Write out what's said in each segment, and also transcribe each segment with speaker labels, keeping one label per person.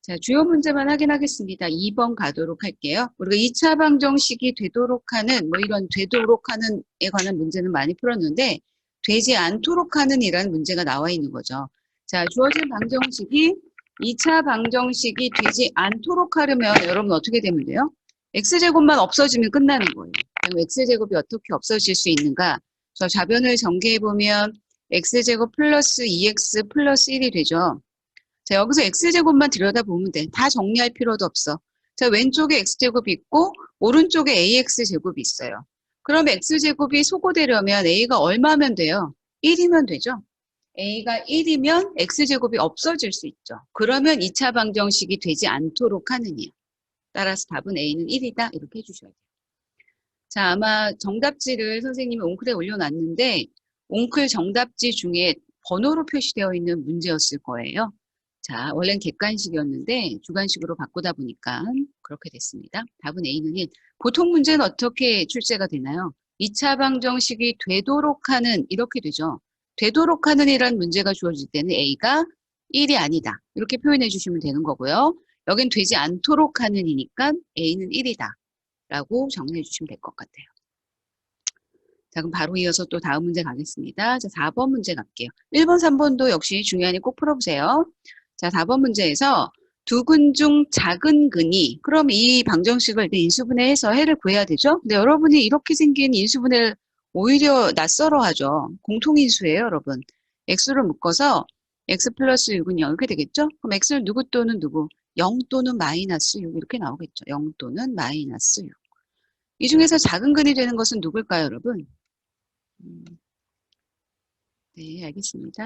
Speaker 1: 자, 주요 문제만 확인하겠습니다. 2번 가도록 할게요. 우리가 2차 방정식이 되도록 하는, 뭐 이런 되도록 하는에 관한 문제는 많이 풀었는데, 되지 않도록 하는 이라는 문제가 나와 있는 거죠. 자, 주어진 방정식이 2차 방정식이 되지 않도록 하려면 여러분 어떻게 되면 돼요? x제곱만 없어지면 끝나는 거예요. 그럼 x제곱이 어떻게 없어질 수 있는가? 저 좌변을 전개해보면 x제곱 플러스 2x 플러스 1이 되죠. 자, 여기서 x제곱만 들여다보면 돼. 다 정리할 필요도 없어. 자, 왼쪽에 x제곱이 있고 오른쪽에 ax제곱이 있어요. 그럼 x제곱이 소거되려면 a가 얼마면 돼요? 1이면 되죠. a가 1이면 x제곱이 없어질 수 있죠. 그러면 2차 방정식이 되지 않도록 하느냐. 따라서 답은 a는 1이다. 이렇게 해주셔야 돼요. 자, 아마 정답지를 선생님이 옹클에 올려놨는데 옹클 정답지 중에 번호로 표시되어 있는 문제였을 거예요. 자, 원래는 객관식이었는데 주관식으로 바꾸다 보니까 그렇게 됐습니다. 답은 A는 1. 보통 문제는 어떻게 출제가 되나요? 2차 방정식이 되도록 하는 이렇게 되죠. 되도록 하는 이라는 문제가 주어질 때는 A가 1이 아니다. 이렇게 표현해 주시면 되는 거고요. 여긴 되지 않도록 하는 이니까 A는 1이다. 라고 정리해 주시면 될 것 같아요. 자, 그럼 바로 이어서 또 다음 문제 가겠습니다. 자, 4번 문제 갈게요. 1번, 3번도 역시 중요하니 꼭 풀어보세요. 자, 4번 문제에서 두 근 중 작은 근이, 그럼 이 방정식을 일단 인수분해해서 해를 구해야 되죠? 근데 여러분이 이렇게 생긴 인수분해를 오히려 낯설어 하죠. 공통인수예요, 여러분. x를 묶어서 x 플러스 6은 0 이렇게 되겠죠? 그럼 x는 누구 또는 누구? 0 또는 마이너스 6 이렇게 나오겠죠. 0 또는 마이너스 6. 이 중에서 작은 근이 되는 것은 누굴까요, 여러분? 네, 알겠습니다.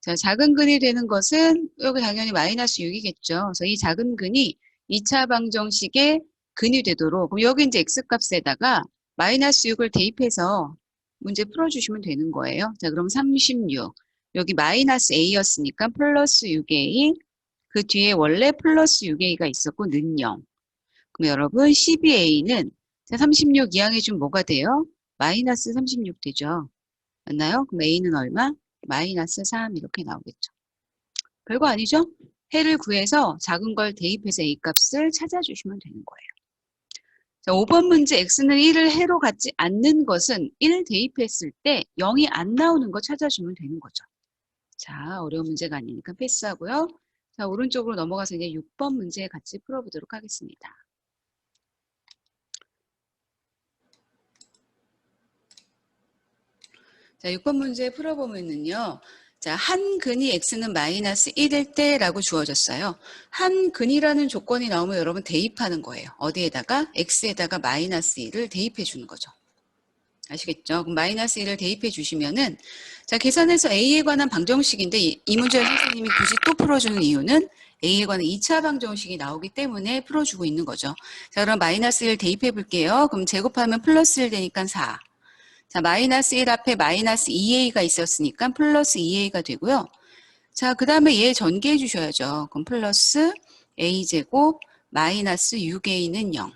Speaker 1: 자, 작은 근이 되는 것은 여기 당연히 마이너스 6이겠죠. 그래서 이 작은 근이 2차 방정식의 근이 되도록, 그럼 여기 이제 x값에다가 마이너스 6을 대입해서 문제 풀어주시면 되는 거예요. 자, 그럼 36. 여기 마이너스 a였으니까 플러스 6a. 그 뒤에 원래 플러스 6a가 있었고 는 0. 그럼 여러분 12a는 36 이항해주면 뭐가 돼요? 마이너스 36 되죠. 맞나요? 그럼 a는 얼마? 마이너스 3 이렇게 나오겠죠. 별거 아니죠? 해를 구해서 작은 걸 대입해서 a 값을 찾아주시면 되는 거예요. 자, 5번 문제 x는 1을 해로 갖지 않는 것은 1 대입했을 때 0이 안 나오는 거 찾아주면 되는 거죠. 자, 어려운 문제가 아니니까 패스하고요. 자, 오른쪽으로 넘어가서 이제 6번 문제 같이 풀어보도록 하겠습니다. 자, 6번 문제 풀어보면은요. 자, 한 근이 x는 마이너스 1일 때라고 주어졌어요. 한 근이라는 조건이 나오면 여러분 대입하는 거예요. 어디에다가? x에다가 마이너스 1을 대입해 주는 거죠. 아시겠죠? 그럼 마이너스 1을 대입해 주시면은 자, 계산해서 a에 관한 방정식인데 이 문제를 선생님이 굳이 또 풀어주는 이유는 a에 관한 2차 방정식이 나오기 때문에 풀어주고 있는 거죠. 자, 그럼 마이너스 1 대입해 볼게요. 그럼 제곱하면 플러스 1 되니까 4. 자, 마이너스 1 앞에 마이너스 2a가 있었으니까 플러스 2a가 되고요. 자, 그 다음에 얘 전개해 주셔야죠. 그럼 플러스 a제곱 마이너스 6a는 0.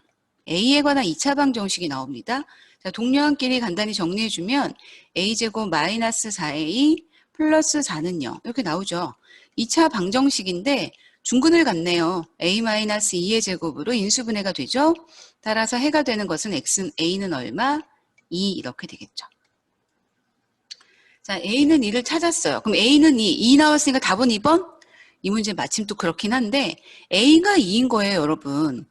Speaker 1: a에 관한 2차 방정식이 나옵니다. 자, 동료한끼리 간단히 정리해주면 a제곱 마이너스 4a 플러스 4는 0. 이렇게 나오죠. 2차 방정식인데 중근을 갖네요. a-2의 제곱으로 인수분해가 되죠. 따라서 해가 되는 것은 a는 얼마? 2 이렇게 되겠죠. 자, A는 2를 찾았어요. 그럼 A는 2 나왔으니까 답은 2번? 이 문제 마침 또 그렇긴 한데 A가 2인 거예요, 여러분.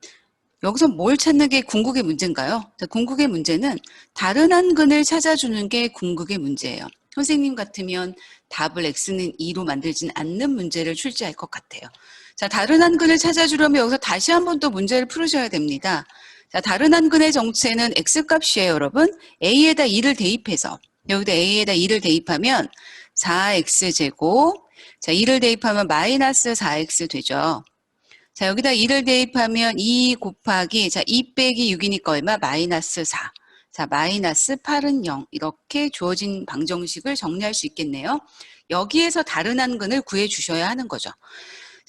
Speaker 1: 여기서 뭘 찾는 게 궁극의 문제인가요? 자, 궁극의 문제는 다른 한 근을 찾아주는 게 궁극의 문제예요. 선생님 같으면 답을 X는 2로 만들진 않는 문제를 출제할 것 같아요. 자, 다른 한 근을 찾아주려면 여기서 다시 한번 또 문제를 풀으셔야 됩니다. 자, 다른 한 근의 정체는 X값이에요, 여러분. A에다 2를 대입해서 여기다 A에다 2를 대입하면 4X제곱. 자, 2를 대입하면 마이너스 4X 되죠. 자, 여기다 2를 대입하면 2 곱하기, 자, 2 빼기 6이니까 얼마? 마이너스 4. 자, 마이너스 8은 0. 이렇게 주어진 방정식을 정리할 수 있겠네요. 여기에서 다른 한 근을 구해 주셔야 하는 거죠.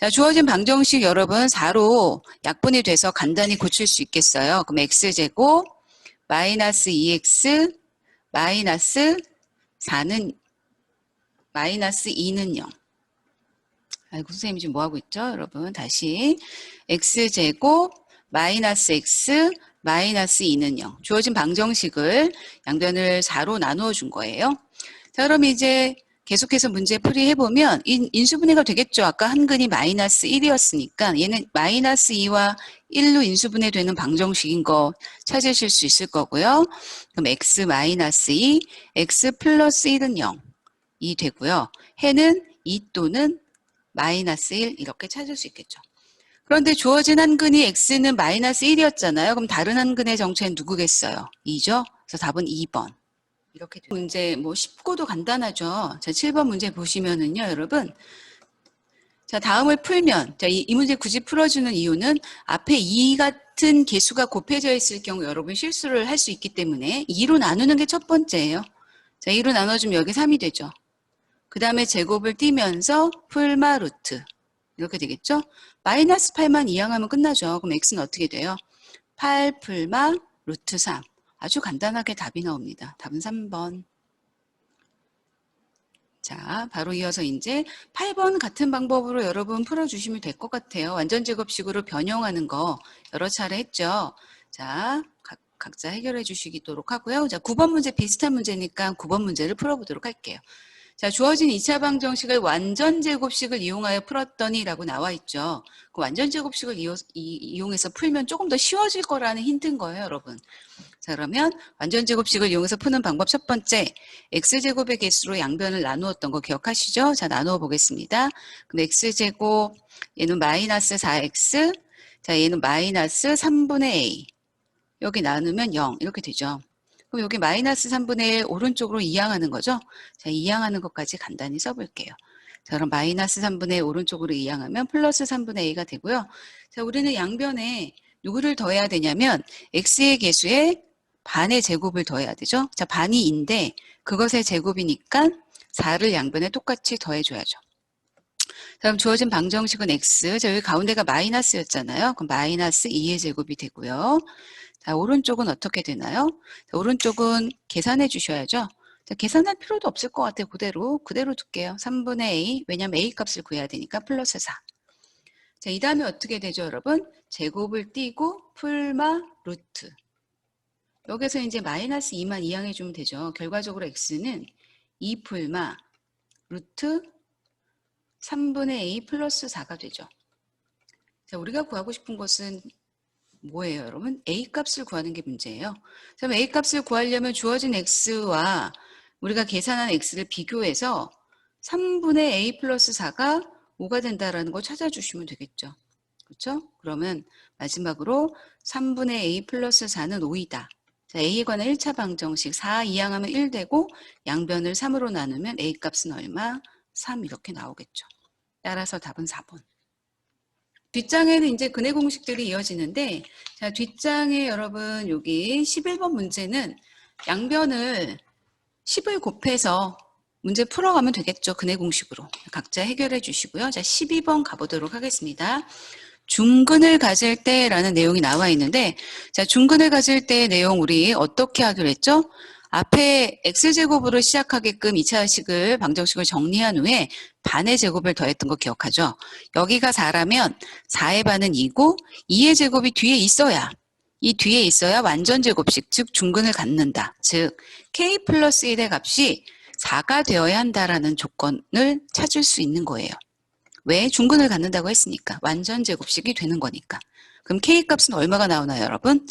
Speaker 1: 자, 주어진 방정식 여러분 4로 약분이 돼서 간단히 고칠 수 있겠어요. 그럼 x제곱 마이너스 2x 마이너스 4는 마이너스 2는 0. 아이고, 선생님이 지금 뭐하고 있죠? 여러분, 다시. x제곱 마이너스 x 마이너스 2는 0. 주어진 방정식을 양변을 4로 나누어 준 거예요. 자, 그럼 이제 계속해서 문제 풀이해보면 인수분해가 되겠죠. 아까 한 근이 마이너스 1이었으니까 얘는 마이너스 2와 1로 인수분해 되는 방정식인 거 찾으실 수 있을 거고요. 그럼 x 마이너스 2, x 플러스 1은 0이 되고요. 해는 2 또는 마이너스 1 이렇게 찾을 수 있겠죠. 그런데 주어진 한 근이 x는 마이너스 1이었잖아요. 그럼 다른 한 근의 정체는 누구겠어요? 2죠. 그래서 답은 2번. 이렇게 돼요. 문제 뭐 쉽고도 간단하죠. 자, 7번 문제 보시면은요, 여러분. 자, 다음을 풀면, 자, 이 문제 굳이 풀어주는 이유는 앞에 2 같은 개수가 곱해져 있을 경우 여러분 실수를 할 수 있기 때문에 2로 나누는 게 첫 번째예요. 자, 2로 나눠주면 여기 3이 되죠. 그 다음에 제곱을 띄면서 풀마 루트. 이렇게 되겠죠? 마이너스 8만 이항하면 끝나죠. 그럼 x는 어떻게 돼요? 8 풀마 루트 3. 아주 간단하게 답이 나옵니다. 답은 3번. 자, 바로 이어서 이제 8번 같은 방법으로 여러분 풀어주시면 될 것 같아요. 완전 제곱식으로 변형하는 거 여러 차례 했죠. 자, 각자 해결해 주시도록 하고요. 자, 9번 문제 비슷한 문제니까 9번 문제를 풀어보도록 할게요. 자, 주어진 2차 방정식을 완전 제곱식을 이용하여 풀었더니 라고 나와 있죠. 그 완전 제곱식을 이용해서 풀면 조금 더 쉬워질 거라는 힌트인 거예요, 여러분. 자, 그러면 완전 제곱식을 이용해서 푸는 방법 첫 번째, x제곱의 개수로 양변을 나누었던 거 기억하시죠? 자, 나누어 보겠습니다. 그럼 x제곱, 얘는 마이너스 4x, 자, 얘는 마이너스 3분의 a. 여기 나누면 0 이렇게 되죠. 그럼 여기 마이너스 3분의 1 오른쪽으로 이항하는 거죠. 자, 이항하는 것까지 간단히 써볼게요. 자, 그럼 마이너스 3분의 1 오른쪽으로 이항하면 플러스 3분의 a가 되고요. 자, 우리는 양변에 누구를 더해야 되냐면 x의 개수에 반의 제곱을 더해야 되죠. 자, 반이 인데 그것의 제곱이니까 4를 양변에 똑같이 더해줘야죠. 그럼 주어진 방정식은 x. 자, 여기 가운데가 마이너스였잖아요. 그럼 마이너스 2의 제곱이 되고요. 자, 오른쪽은 어떻게 되나요? 자, 오른쪽은 계산해 주셔야죠. 자, 계산할 필요도 없을 것 같아요. 그대로 둘게요. 3분의 a, 왜냐면 a 값을 구해야 되니까 플러스 4. 자, 이 다음에 어떻게 되죠, 여러분? 제곱을 띄고 풀마 루트. 여기서 이제 마이너스 2만 이항해 주면 되죠. 결과적으로 x는 2 풀마 루트 3분의 a 플러스 4가 되죠. 자, 우리가 구하고 싶은 것은 뭐예요, 여러분? a 값을 구하는 게 문제예요. 그럼 a 값을 구하려면 주어진 x와 우리가 계산한 x를 비교해서 3분의 a 플러스 4가 5가 된다라는 거 찾아주시면 되겠죠. 그렇죠? 그러면 마지막으로 3분의 a 플러스 4는 5이다. 자, a에 관한 1차 방정식 4 이항하면 1 되고 양변을 3으로 나누면 a 값은 얼마? 3 이렇게 나오겠죠. 따라서 답은 4번. 뒷장에는 이제 근해 공식들이 이어지는데, 자, 뒷장에 여러분 여기 11번 문제는 양변을 10을 곱해서 문제 풀어가면 되겠죠. 근해 공식으로. 각자 해결해 주시고요. 자, 12번 가보도록 하겠습니다. 중근을 가질 때라는 내용이 나와 있는데, 자, 중근을 가질 때의 내용 우리 어떻게 하기로 했죠? 앞에 x제곱으로 시작하게끔 2차식을 방정식을 정리한 후에 반의 제곱을 더했던 거 기억하죠? 여기가 4라면 4의 반은 2고 2의 제곱이 뒤에 있어야, 이 뒤에 있어야 완전 제곱식, 즉 중근을 갖는다. 즉 k 플러스 1의 값이 4가 되어야 한다라는 조건을 찾을 수 있는 거예요. 왜? 중근을 갖는다고 했으니까. 완전 제곱식이 되는 거니까. 그럼 k 값은 얼마가 나오나요, 여러분?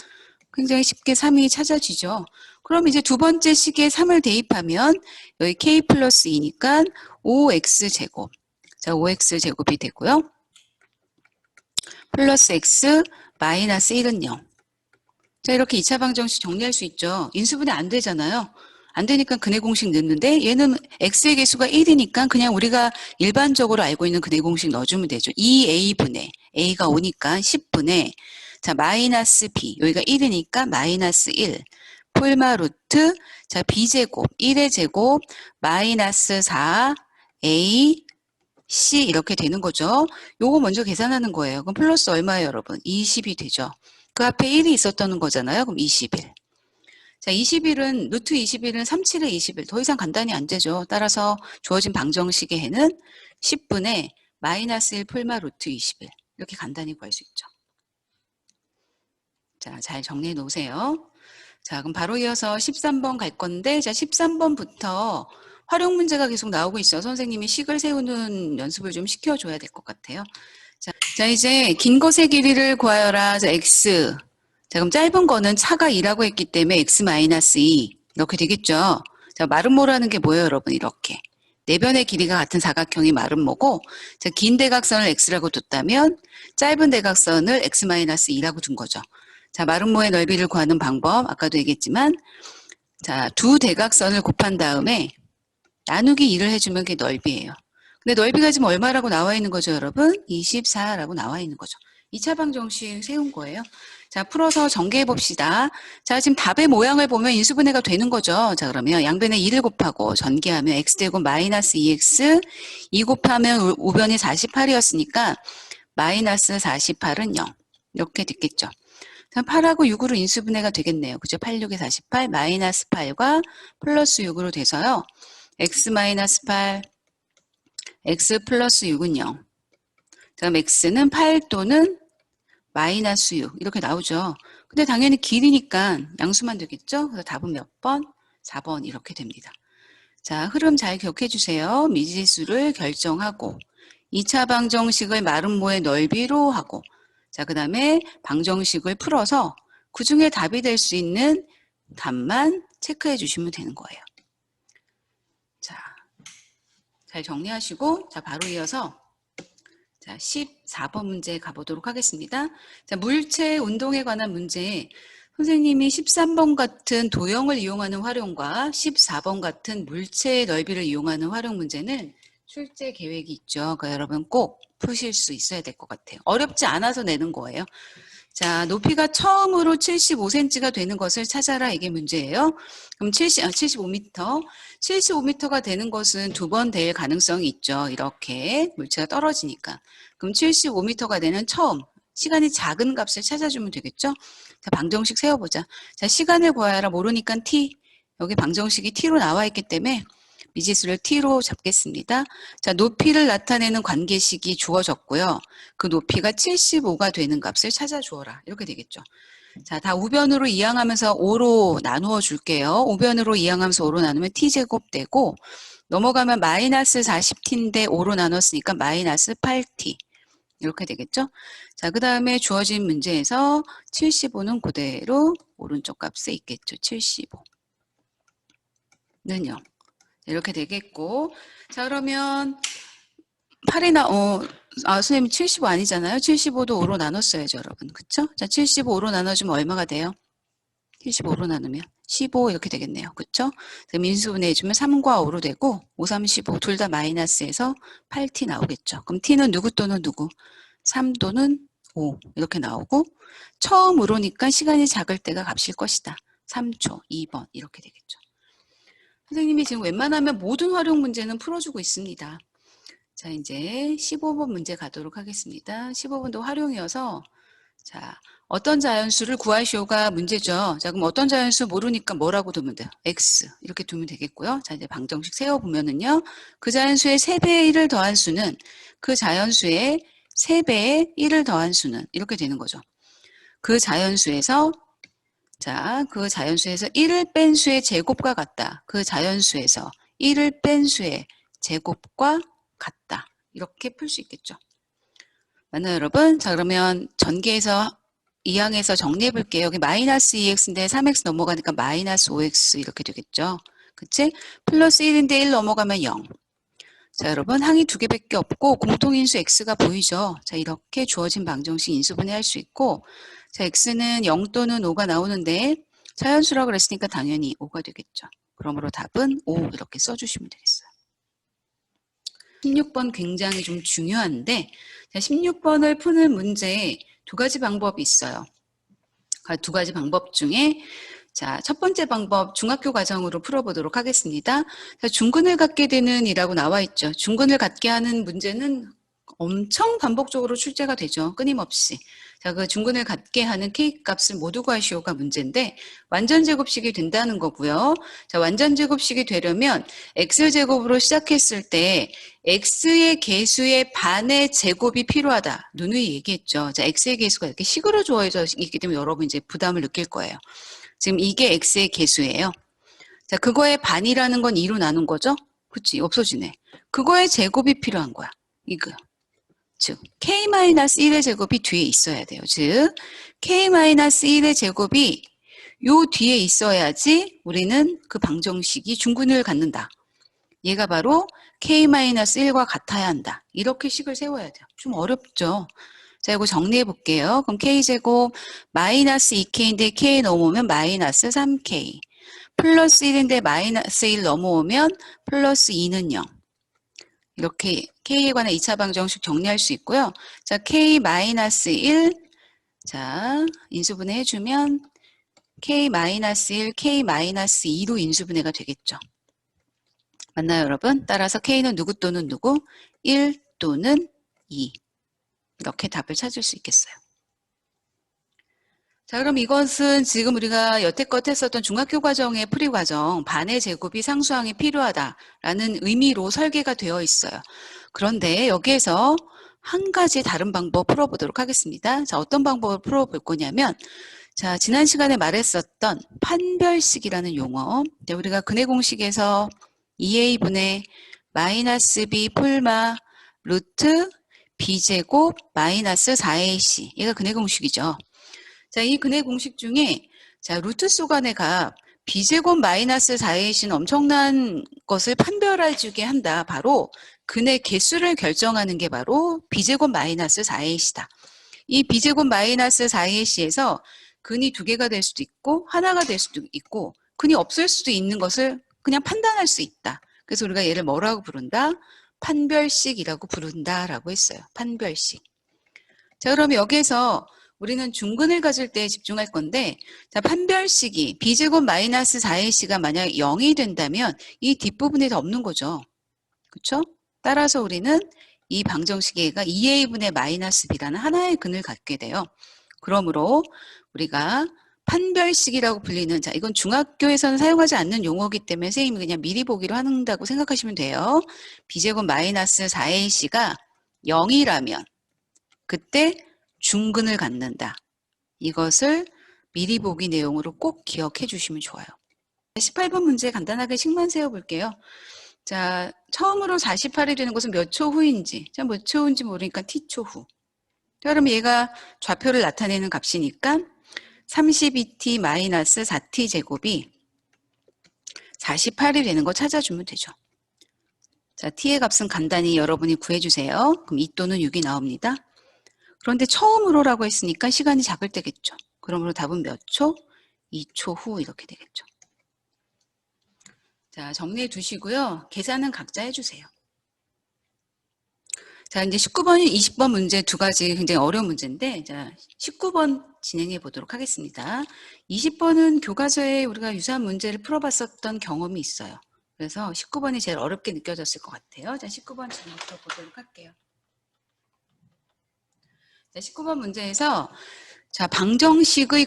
Speaker 1: 굉장히 쉽게 3이 찾아지죠. 그럼 이제 두 번째 식에 3을 대입하면 여기 k 플러스 2니까 5x 제곱. 자, 5x 제곱이 되고요. 플러스 x 마이너스 1은 0. 자, 이렇게 2차 방정식 정리할 수 있죠. 인수분해 안 되잖아요. 안 되니까 근해 공식 넣는데 얘는 x의 개수가 1이니까 그냥 우리가 일반적으로 알고 있는 근해 공식 넣어주면 되죠. 2a분의 a가 5니까 10분의 자 마이너스 b 여기가 1이니까 마이너스 1 폴마 루트 자 b제곱 1의 제곱 마이너스 4 a c 이렇게 되는 거죠. 요거 먼저 계산하는 거예요. 그럼 플러스 얼마예요, 여러분? 20이 되죠. 그 앞에 1이 있었다는 거잖아요. 그럼 21. 자, 21은, 루트 21은 37의 21. 더 이상 간단히 안 되죠. 따라서 주어진 방정식의 해는 10분의 마이너스 1 풀마 루트 21 이렇게 간단히 구할 수 있죠. 자, 잘 정리해 놓으세요. 자, 그럼 바로 이어서 13번 갈 건데, 자, 13번부터 활용 문제가 계속 나오고 있어. 선생님이 식을 세우는 연습을 좀 시켜줘야 될 것 같아요. 자, 이제 긴 것의 길이를 구하여라. 자, x. 자, 그럼 짧은 거는 차가 2라고 했기 때문에 x-2 이렇게 되겠죠. 자, 마름모라는 게 뭐예요, 여러분? 이렇게. 네 변의 길이가 같은 사각형이 마름모고, 자, 긴 대각선을 x라고 뒀다면 짧은 대각선을 x-2라고 둔 거죠. 자, 마름모의 넓이를 구하는 방법, 아까도 얘기했지만, 자, 두 대각선을 곱한 다음에 나누기 2를 해주면 그게 넓이에요. 근데 넓이가 지금 얼마라고 나와 있는 거죠, 여러분? 24라고 나와 있는 거죠. 2차 방정식 세운 거예요. 자, 풀어서 전개해 봅시다. 자, 지금 답의 모양을 보면 인수분해가 되는 거죠. 자, 그러면 양변에 2를 곱하고 전개하면 x제곱 마이너스 2x, 2 곱하면 우변이 48이었으니까 마이너스 48은 0. 이렇게 됐겠죠. 자, 8하고 6으로 인수분해가 되겠네요. 그죠? 8, 6에 48, 마이너스 8과 플러스 6으로 돼서요. x 마이너스 8, x 플러스 6은 0. 그럼 x는 8 또는 마이너스 6 이렇게 나오죠. 근데 당연히 길이니까 양수만 되겠죠. 그래서 답은 몇 번? 4번 이렇게 됩니다. 자, 흐름 잘 기억해 주세요. 미지수를 결정하고 2차 방정식을 마름모의 넓이로 하고 자, 그 다음에 방정식을 풀어서 그 중에 답이 될 수 있는 답만 체크해 주시면 되는 거예요. 자, 잘 정리하시고 자, 바로 이어서 자, 14번 문제 가보도록 하겠습니다. 자, 물체 운동에 관한 문제. 선생님이 13번 같은 도형을 이용하는 활용과 14번 같은 물체의 넓이를 이용하는 활용 문제는 출제 계획이 있죠. 그러니까 여러분 꼭 푸실 수 있어야 될 것 같아요. 어렵지 않아서 내는 거예요. 자, 높이가 처음으로 75cm가 되는 것을 찾아라. 이게 문제예요. 그럼 75m. 75m가 되는 것은 두 번 될 가능성이 있죠. 이렇게 물체가 떨어지니까. 그럼 75m가 되는 처음, 시간이 작은 값을 찾아주면 되겠죠? 자, 방정식 세워보자. 자, 시간을 구하라. 모르니까 t. 여기 방정식이 t로 나와 있기 때문에 미지수를 t로 잡겠습니다. 자, 높이를 나타내는 관계식이 주어졌고요. 그 높이가 75가 되는 값을 찾아주어라. 이렇게 되겠죠. 자, 다 우변으로 이항하면서 5로 나누어 줄게요. 우변으로 이항하면서 5로 나누면 t제곱 되고 넘어가면 마이너스 40t인데 5로 나눴으니까 마이너스 8t. 이렇게 되겠죠. 자, 그 다음에 주어진 문제에서 75는 그대로 오른쪽 값에 있겠죠. 75는 0. 이렇게 되겠고. 자, 그러면 8이나, 선생님 75 아니잖아요. 75도 5로 나눴어야죠, 여러분. 그쵸? 자, 75 5로 나눠주면 얼마가 돼요? 75로 나누면 15 이렇게 되겠네요. 그쵸? 민수분해 해주면 3과 5로 되고 5, 3, 15 둘 다 마이너스에서 8t 나오겠죠. 그럼 t는 누구 또는 누구? 3 또는 5 이렇게 나오고 처음으로니까 시간이 작을 때가 값일 것이다. 3초, 2번 이렇게 되겠죠. 선생님이 지금 웬만하면 모든 활용 문제는 풀어주고 있습니다. 자, 이제 15번 문제 가도록 하겠습니다. 15번도 활용이어서 자, 어떤 자연수를 구하시오가 문제죠. 자, 그럼 어떤 자연수 모르니까 뭐라고 두면 돼요? x 이렇게 두면 되겠고요. 자, 이제 방정식 세워보면은요. 그 자연수의 3배의 1을 더한 수는 그 자연수의 3배의 1을 더한 수는 이렇게 되는 거죠. 그 자연수에서 자, 그 자연수에서 1을 뺀 수의 제곱과 같다. 그 자연수에서 1을 뺀 수의 제곱과 같다. 이렇게 풀 수 있겠죠. 맞나요, 여러분? 자, 그러면 전개해서 2항에서 정리해 볼게요. 여기 마이너스 2x인데 3x 넘어가니까 마이너스 5x 이렇게 되겠죠. 그치? 플러스 1인데 1 넘어가면 0. 자, 여러분 항이 두 개밖에 없고 공통인수 x가 보이죠? 자, 이렇게 주어진 방정식 인수분해할 수 있고 자, x는 0 또는 5가 나오는데 자연수라고 그랬으니까 당연히 5가 되겠죠. 그러므로 답은 5 이렇게 써주시면 되겠어요. 16번 굉장히 좀 중요한데 자, 16번을 푸는 문제에 두 가지 방법이 있어요. 그 두 가지 방법 중에 자, 첫 번째 방법 중학교 과정으로 풀어보도록 하겠습니다. 자, 중근을 갖게 되는 이라고 나와 있죠. 중근을 갖게 하는 문제는 엄청 반복적으로 출제가 되죠. 끊임없이. 자, 그 중근을 갖게 하는 K 값을 모두 구하시오가 문제인데 완전 제곱식이 된다는 거고요. 자, 완전 제곱식이 되려면 X제곱으로 시작했을 때 X의 개수의 반의 제곱이 필요하다. 누누이 얘기했죠. 자, X의 개수가 이렇게 식으로 주어져 있기 때문에 여러분 이제 부담을 느낄 거예요. 지금 이게 X의 개수예요. 자, 그거의 반이라는 건 2로 나눈 거죠? 그치? 없어지네. 그거의 제곱이 필요한 거야. 이거. 즉 k-1의 제곱이 뒤에 있어야 돼요. 즉 k-1의 제곱이 요 뒤에 있어야지 우리는 그 방정식이 중근을 갖는다. 얘가 바로 k-1과 같아야 한다. 이렇게 식을 세워야 돼요. 좀 어렵죠. 자, 이거 정리해 볼게요. 그럼 k제곱 마이너스 2k인데 k 넘어오면 마이너스 3k 플러스 1인데 마이너스 1 넘어오면 플러스 2는 0. 이렇게 K에 관한 2차 방정식 정리할 수 있고요. 자, K-1, 자, 인수분해 해주면 K-1, K-2로 인수분해가 되겠죠. 맞나요, 여러분? 따라서 K는 누구 또는 누구? 1 또는 2. 이렇게 답을 찾을 수 있겠어요. 자, 그럼 이것은 지금 우리가 여태껏 했었던 중학교 과정의 풀이 과정, 반의 제곱이 상수항이 필요하다라는 의미로 설계가 되어 있어요. 그런데 여기에서 한 가지 다른 방법 풀어보도록 하겠습니다. 자, 어떤 방법을 풀어볼 거냐면, 자, 지난 시간에 말했었던 판별식이라는 용어. 우리가 근해 공식에서 2a분의 마이너스 b 폴마 루트 b제곱 마이너스 4ac. 얘가 근해 공식이죠. 자, 이 근해 공식 중에 자, 루트 소간의 값 b제곱 마이너스 4ac는 엄청난 것을 판별해 주게 한다. 바로 근해 개수를 결정하는 게 바로 b제곱 마이너스 4ac다. 이 b제곱 마이너스 4ac에서 근이 두 개가 될 수도 있고 하나가 될 수도 있고 근이 없을 수도 있는 것을 그냥 판단할 수 있다. 그래서 우리가 얘를 뭐라고 부른다? 판별식이라고 부른다라고 했어요. 판별식. 자, 그럼 여기에서 우리는 중근을 가질 때 집중할 건데, 자, 판별식이 b제곱 마이너스 4ac가 만약 0이 된다면 이 뒷부분이 더 없는 거죠. 그렇죠? 따라서 우리는 이 방정식의 2a분의 마이너스 b라는 하나의 근을 갖게 돼요. 그러므로 우리가 판별식이라고 불리는, 자, 이건 중학교에서는 사용하지 않는 용어이기 때문에 선생님이 그냥 미리 보기로 한다고 생각하시면 돼요. b제곱 마이너스 4ac가 0이라면 그때 중근을 갖는다. 이것을 미리 보기 내용으로 꼭 기억해 주시면 좋아요. 18번 문제 간단하게 식만 세워볼게요. 자, 처음으로 48이 되는 것은 몇 초 후인지. 자, 몇 초 후인지 모르니까 t초 후. 자, 그럼 얘가 좌표를 나타내는 값이니까 32t 마이너스 4t 제곱이 48이 되는 거 찾아주면 되죠. 자, t의 값은 간단히 여러분이 구해주세요. 그럼 2 또는 6이 나옵니다. 그런데 처음으로라고 했으니까 시간이 작을 때겠죠. 그러므로 답은 몇 초? 2초 후 이렇게 되겠죠. 자, 정리해 두시고요. 계산은 각자 해주세요. 자, 이제 19번이 20번 문제 두 가지 굉장히 어려운 문제인데, 자, 19번 진행해 보도록 하겠습니다. 20번은 교과서에 우리가 유사한 문제를 풀어봤었던 경험이 있어요. 그래서 19번이 제일 어렵게 느껴졌을 것 같아요. 자, 19번 지금부터 보도록 할게요. 자, 19번 문제에서 자, 방정식의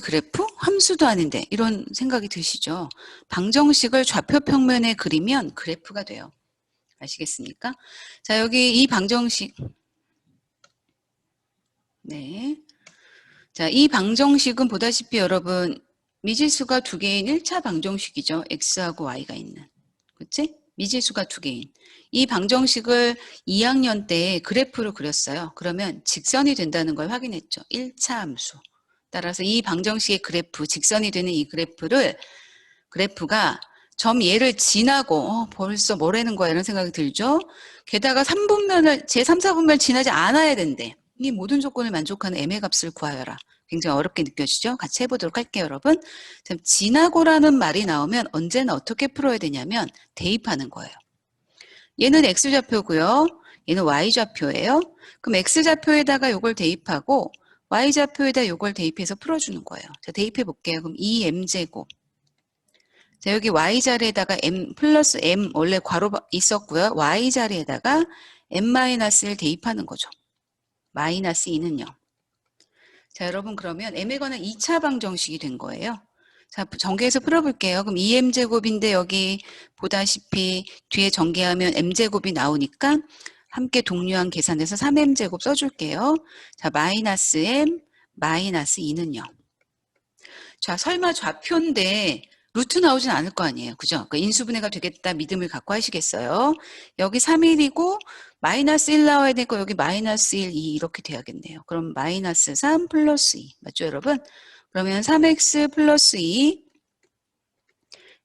Speaker 1: 그래프? 함수도 아닌데 이런 생각이 드시죠? 방정식을 좌표 평면에 그리면 그래프가 돼요. 아시겠습니까? 자, 여기 이 방정식. 네. 자, 이 방정식은 보다시피 여러분 미지수가 두 개인 1차 방정식이죠. x하고 y가 있는. 그치? 미지수가 두 개인. 이 방정식을 2학년 때 그래프로 그렸어요. 그러면 직선이 된다는 걸 확인했죠. 1차 함수. 따라서 이 방정식의 그래프, 직선이 되는 이 그래프가 점 얘를 지나고 벌써 뭐라는 거야 이런 생각이 들죠. 게다가 3분면을 제3, 4분면을 지나지 않아야 된대. 이 모든 조건을 만족하는 m의 값을 구하여라. 굉장히 어렵게 느껴지죠? 같이 해보도록 할게요, 여러분. 지나고라는 말이 나오면 언제나 어떻게 풀어야 되냐면 대입하는 거예요. 얘는 x좌표고요. 얘는 y좌표예요. 그럼 x좌표에다가 이걸 대입하고 y좌표에다 이걸 대입해서 풀어주는 거예요. 자, 대입해 볼게요. 그럼 2m제곱. 자, 여기 y자리에다가 m 플러스 m 원래 괄호 있었고요. y자리에다가 m-1 대입하는 거죠. 마이너스 2는요. 자, 여러분 그러면 m에 관한 2차 방정식이 된 거예요. 자, 전개해서 풀어볼게요. 그럼 2m제곱인데 여기 보다시피 뒤에 전개하면 m제곱이 나오니까 함께 동류한 계산해서 3m제곱 써줄게요. 자, 마이너스 m 마이너스 2는요. 자, 설마 좌표인데 루트 나오진 않을 거 아니에요. 그죠? 그러니까 인수분해가 되겠다 믿음을 갖고 하시겠어요? 여기 3일이고 마이너스 1 나와야 되고 여기 마이너스 1, 2 이렇게 돼야겠네요. 그럼 마이너스 3 플러스 2 맞죠 여러분? 그러면 3x 플러스 2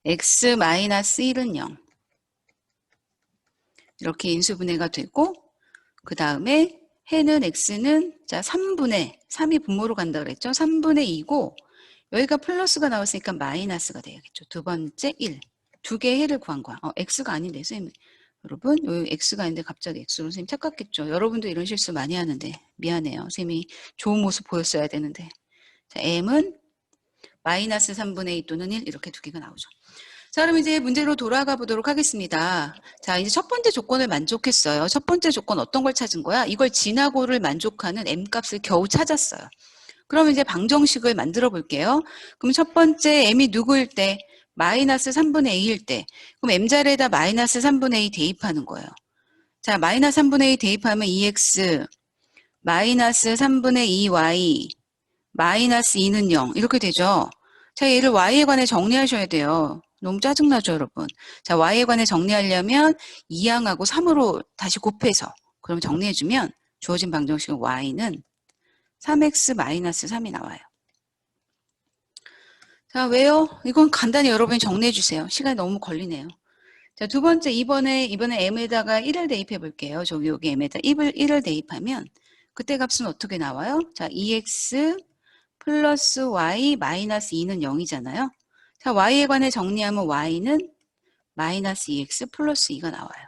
Speaker 1: x 마이너스 1은 0 이렇게 인수분해가 되고 그 다음에 해는 x는 자 3분의 3이 분모로 간다 그랬죠? 3분의 2고 여기가 플러스가 나왔으니까 마이너스가 돼야겠죠. 두 번째 1. 두 개의 해를 구한 거야. x가 아닌데 선생님. 여러분 여기 x가 아닌데 갑자기 x로 선생님 착각했죠. 여러분도 이런 실수 많이 하는데 미안해요. 선생님이 좋은 모습 보였어야 되는데. 자, m은 마이너스 3분의 2 또는 1 이렇게 두 개가 나오죠. 자, 그럼 이제 문제로 돌아가 보도록 하겠습니다. 자, 이제 첫 번째 조건을 만족했어요. 첫 번째 조건 어떤 걸 찾은 거야? 이걸 지나고를 만족하는 m 값을 겨우 찾았어요. 그럼 이제 방정식을 만들어 볼게요. 그럼 첫 번째 m이 누구일 때? 마이너스 3분의 2일 때. 그럼 m자리에다 마이너스 3분의 2 대입하는 거예요. 자, 마이너스 3분의 2 대입하면 2x 마이너스 3분의 2y 마이너스 2는 0 이렇게 되죠. 자, 얘를 y에 관해 정리하셔야 돼요. 너무 짜증나죠, 여러분. 자, y에 관해 정리하려면 2항하고 3으로 다시 곱해서 그럼 정리해주면 주어진 방정식은 y는 3x 마이너스 3이 나와요. 자, 왜요? 이건 간단히 여러분이 정리해 주세요. 시간이 너무 걸리네요. 자, 두 번째, 이번에 m에다가 1을 대입해 볼게요. 여기 m에다 1을 대입하면 그때 값은 어떻게 나와요? 자, 2x 플러스 y 마이너스 2는 0이잖아요. 자, y에 관해 정리하면 y는 마이너스 2x 플러스 2가 나와요.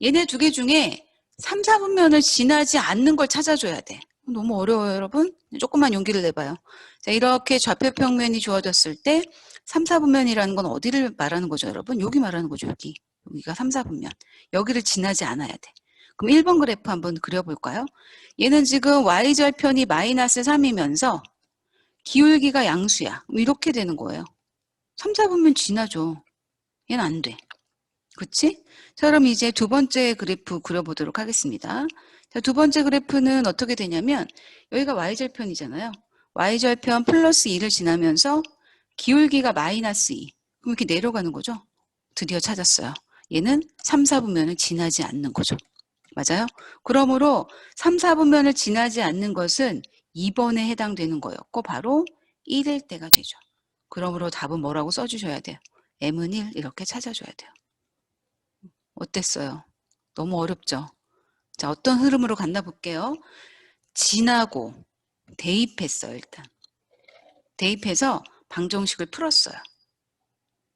Speaker 1: 얘네 두 개 중에 3, 4분면을 지나지 않는 걸 찾아줘야 돼. 너무 어려워요, 여러분. 조금만 용기를 내봐요. 자, 이렇게 좌표 평면이 주어졌을 때 3, 4분면이라는 건 어디를 말하는 거죠, 여러분? 여기 말하는 거죠, 여기. 여기가 3, 4분면. 여기를 지나지 않아야 돼. 그럼 1번 그래프 한번 그려볼까요? 얘는 지금 y절편이 마이너스 3이면서 기울기가 양수야. 이렇게 되는 거예요. 3, 4분면 지나죠. 얘는 안 돼. 그치? 자, 그럼 이제 두 번째 그래프 그려보도록 하겠습니다. 자, 두 번째 그래프는 어떻게 되냐면 여기가 y절편이잖아요. y절편 플러스 2를 지나면서 기울기가 마이너스 2. 그럼 이렇게 내려가는 거죠. 드디어 찾았어요. 얘는 3, 4분면을 지나지 않는 거죠. 맞아요? 그러므로 3, 4분면을 지나지 않는 것은 2번에 해당되는 거였고 바로 1일 때가 되죠. 그러므로 답은 뭐라고 써주셔야 돼요? m은 1 이렇게 찾아줘야 돼요. 어땠어요? 너무 어렵죠? 자, 어떤 흐름으로 갔나 볼게요. 지나고 대입했어요, 일단. 대입해서 방정식을 풀었어요.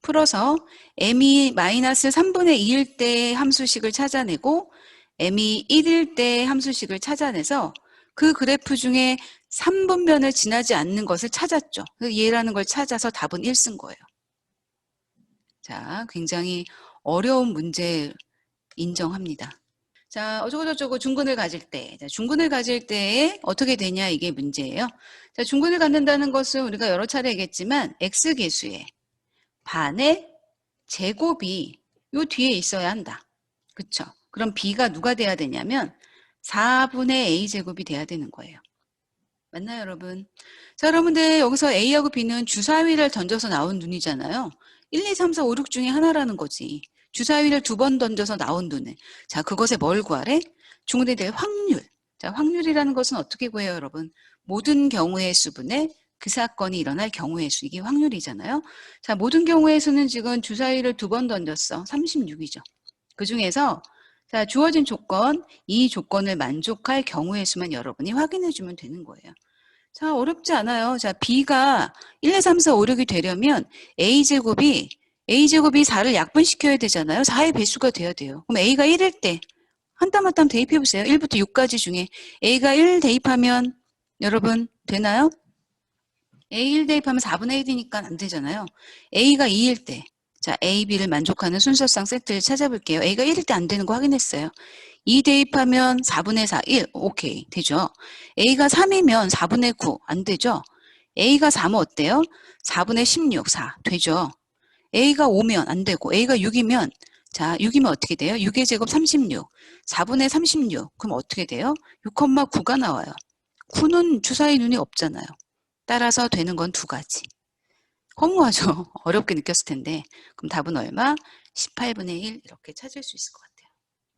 Speaker 1: 풀어서 m이 마이너스 3분의 2일 때 함수식을 찾아내고 m이 1일 때 함수식을 찾아내서 그 그래프 중에 3분면을 지나지 않는 것을 찾았죠. 얘라는 걸 찾아서 답은 1 쓴 거예요. 자, 굉장히 어려운 문제 인정합니다. 자, 어쩌고저쩌고 중근을 가질 때. 자, 중근을 가질 때에 어떻게 되냐 이게 문제예요. 자, 중근을 갖는다는 것은 우리가 여러 차례 얘기했지만 x계수의 반의 제곱이 요 뒤에 있어야 한다. 그쵸? 그럼 b가 누가 돼야 되냐면 4분의 a제곱이 돼야 되는 거예요. 맞나요, 여러분? 자, 여러분들 여기서 a하고 b는 주사위를 던져서 나온 눈이잖아요. 1, 2, 3, 4, 5, 6 중에 하나라는 거지. 주사위를 2번 던져서 나온 눈에. 자, 그것에 뭘 구하래? 중근에 대해 확률. 자, 확률이라는 것은 어떻게 구해요, 여러분? 모든 경우의 수분의 그 사건이 일어날 경우의 수. 이게 확률이잖아요. 자, 모든 경우의 수는 지금 주사위를 2번 던졌어. 36이죠. 그 중에서 자, 주어진 조건, 이 조건을 만족할 경우의 수만 여러분이 확인해 주면 되는 거예요. 자, 어렵지 않아요. 자, b가 1, 2, 3, 4, 5, 6이 되려면 a제곱이 4를 약분시켜야 되잖아요. 4의 배수가 돼야 돼요. 그럼 a가 1일 때 한 땀 한 땀 대입해 보세요. 1부터 6까지 중에 a가 1 대입하면 여러분 되나요? A1 대입하면 4분의 1이니까 안 되잖아요. A가 2일 때. 자, A, B를 만족하는 순서상 세트를 찾아볼게요. A가 1일 때 안 되는 거 확인했어요. 2 대입하면 4분의 4, 1. 오케이. 되죠. A가 3이면 4분의 9. 안 되죠. A가 4면 어때요? 4분의 16, 4. 되죠. A가 5면 안 되고 A가 6이면 자, 6이면 어떻게 돼요? 6의 제곱 36. 4분의 36. 그럼 어떻게 돼요? 6,9가 나와요. 9는 주사위 눈이 없잖아요. 따라서 되는 건 두 가지. 허무하죠? 어렵게 느꼈을 텐데. 그럼 답은 얼마? 18분의 1 이렇게 찾을 수 있을 것 같아요.